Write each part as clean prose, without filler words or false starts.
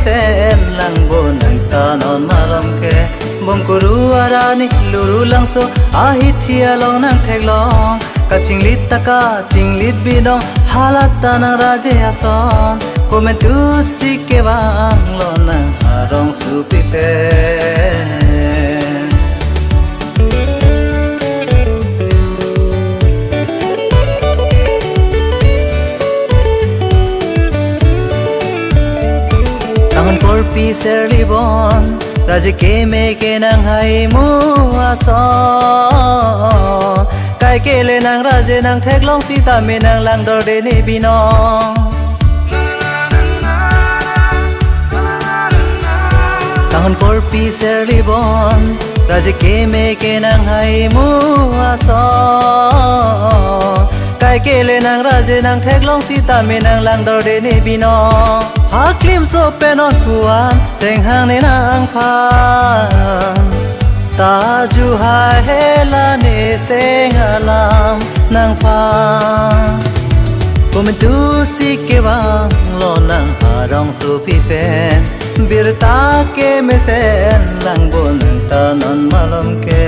sen lang bo nang ta non malom ke bom kuru arani luru lang so ahi thia long nang thek long ka chinglit taka chinglit binong halata nang raje ason komen tu si ke bang lo nang harong su pi pe tangan korpi serlibon raje ke me ke nang hai mu ason kai ke le nang raje nang thek long si ta me nang lang dor de ni binong tangan korpi serlibon raje ke me ke nang hai mu ason kai ke le nang raje nang thek long si ta me nang lang dor de ni binong haklim so penon kuan seng hang ne nang phan ta ju ha hela ne seng alam nang phan komen tu si ke bang lo nang harong su pi pen bir ta ke me sen lang bon ta non malom ke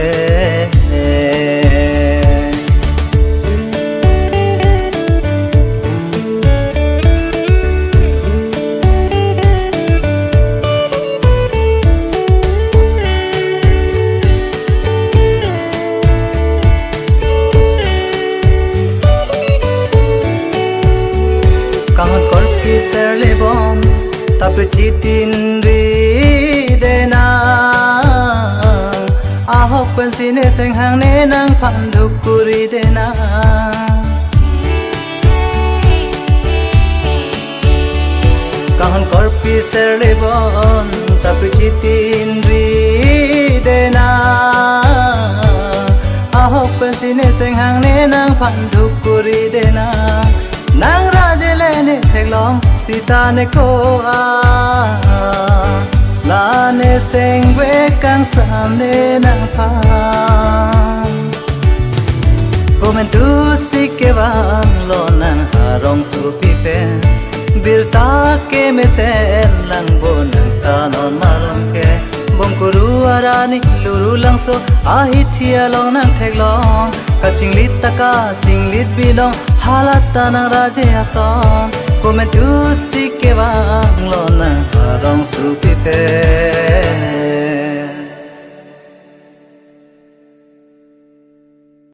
kahon korpi serlebon tapre chitin ri dena ahok pen sine seng hang ne nang phan dhukuri dena kahon korpi serlebon tapre chitin ri dena ahok pen sine seng hang ne nang phan dhukuri dena nang raje le ne thek long sita ne ko a la ne seng we kang sam ne nang pha komen tu si ke bang lo nang harong su pi pe bir ta ke me sen lang bo nang ta non malom ke bom kuru arani luru lang so ahi thia long nang thek long ka chinglit taka chinglit binong halata nang raje ason komen tu si ke bang lo nang harong su pi pe